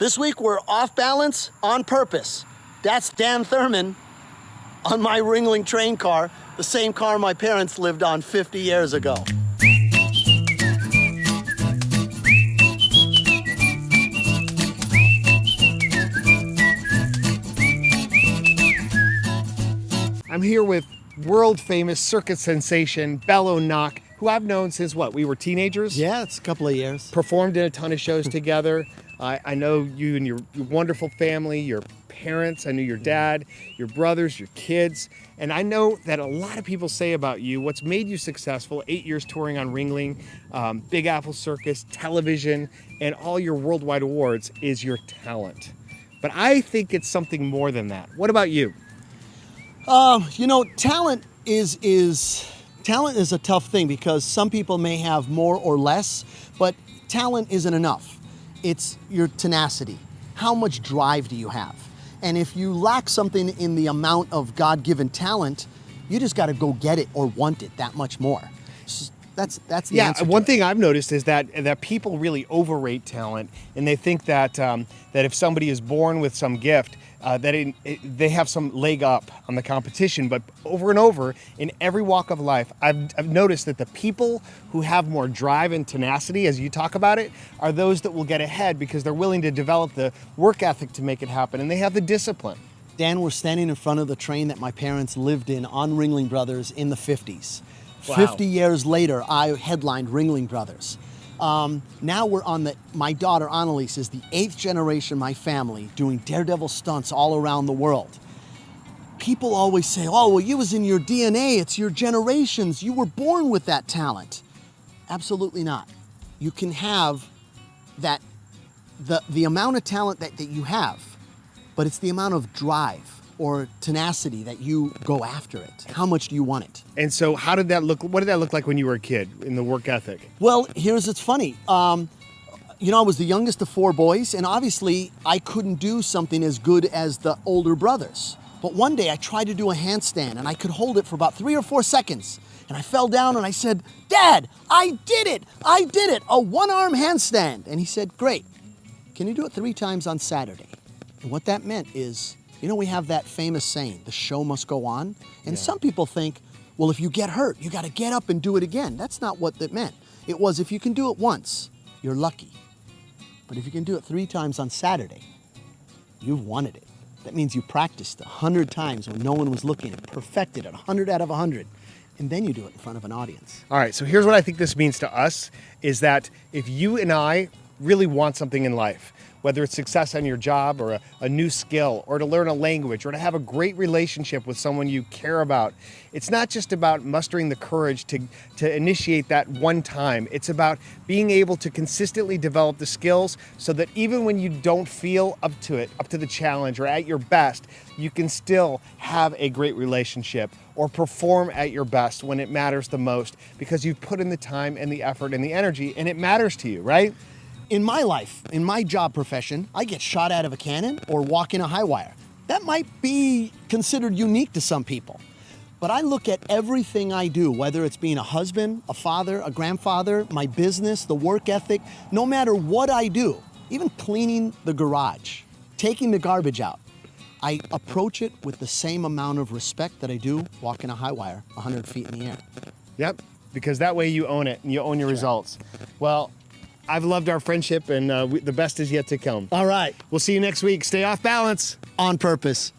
This week we're off balance on purpose. That's Dan Thurman on my Ringling train car, the same car my parents lived on 50 years ago. I'm here with world-famous circus sensation Bello Nock, who I've known since what? We were teenagers? Yeah, it's a couple of years. Performed in a ton of shows together. I know you and your wonderful family, your parents. I knew your dad, your brothers, your kids. And I know that a lot of people say about you, what's made you successful, 8 years touring on Ringling, Big Apple Circus, television, and all your worldwide awards is your talent. But I think it's something more than that. What about you? You know, talent is a tough thing because some people may have more or less, but talent isn't enough. It's your tenacity. How much drive do you have? And if you lack something in the amount of God-given talent, you just got to go get it or want it that much more. That's the answer. One thing I've noticed is that people really overrate talent, and they think that that if somebody is born with some gift, they have some leg up on the competition. But over and over, in every walk of life, I've noticed that the people who have more drive and tenacity, as you talk about it, are those that will get ahead because they're willing to develop the work ethic to make it happen, and they have the discipline. Dan, we're standing in front of the train that my parents lived in on Ringling Brothers in the 50s. Wow. 50 years later, I headlined Ringling Brothers. Now we're on my daughter Annalise is the 8th generation of my family doing daredevil stunts all around the world. People always say, oh, well, it was in your DNA, it's your generations, you were born with that talent. Absolutely not. You can have that, the amount of talent that you have, but it's the amount of drive or tenacity that you go after it. How much do you want it? And so how did that look? What did that look like when you were a kid in the work ethic? Well, it's funny. You know, I was the youngest of 4 boys, and obviously I couldn't do something as good as the older brothers. But one day I tried to do a handstand, and I could hold it for about 3 or 4 seconds. And I fell down and I said, Dad, I did it! I did it! A one-arm handstand! And he said, great. Can you do it 3 times on Saturday? And what that meant is, you know, we have that famous saying, the show must go on. And some people think, well, if you get hurt, you got to get up and do it again. That's not what that meant. It was, if you can do it once, you're lucky. But if you can do it 3 times on Saturday, you've wanted it. That means you practiced 100 times when no one was looking and perfected it 100 out of 100. And then you do it in front of an audience. All right, so here's what I think this means to us, is that if you and I really want something in life, whether it's success on your job or a new skill or to learn a language or to have a great relationship with someone you care about, it's not just about mustering the courage to initiate that one time. It's about being able to consistently develop the skills so that even when you don't feel up to the challenge or at your best, you can still have a great relationship or perform at your best when it matters the most because you've put in the time and the effort and the energy and it matters to you, right? In my life, in my job profession, I get shot out of a cannon or walk in a high wire. That might be considered unique to some people. But I look at everything I do, whether it's being a husband, a father, a grandfather, my business, the work ethic, no matter what I do, even cleaning the garage, taking the garbage out, I approach it with the same amount of respect that I do walking a high wire 100 feet in the air. Yep, because that way you own it and you own your results. Well, I've loved our friendship, and the best is yet to come. All right. We'll see you next week. Stay off balance. On purpose.